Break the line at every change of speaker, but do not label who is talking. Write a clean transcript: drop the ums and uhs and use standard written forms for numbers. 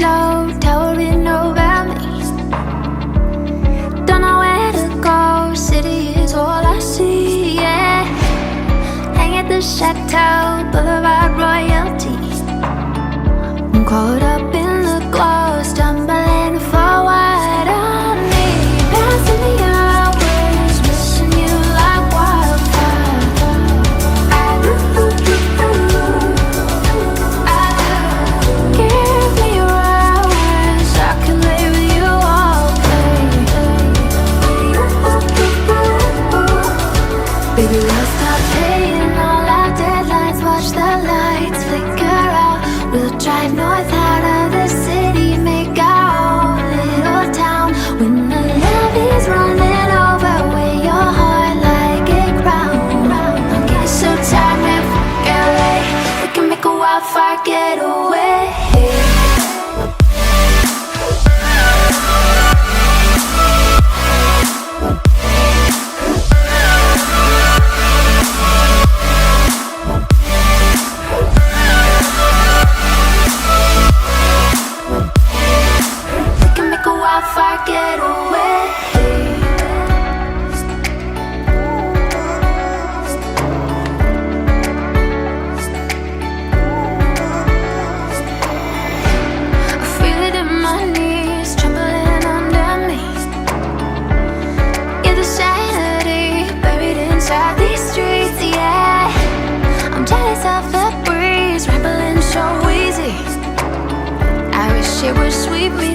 slow, towering over me. Don't know where to go, city is all I see, yeah. Hang at the chateau, boulevard royalty. I'm caught up in the glow, stumbling forward on me. Passing the hours, missing you like wildfire. Give me your hours, I can lay with you all day. Baby, we'll stop paying all our deadlines, watch the lights flicker out. We'll drive north out of the city, make our own little town. When the love is running over, wear your heart like a crown. I'm getting so tired, man, fuck LA. We can make a wildfire getaway. We can make a wildfire getaway. I feel it in my knees, trembling under me. Yeah, the sanity buried inside these streets, yeah. I'm jealous of the breeze, rambling so easy. I wish it would sweep me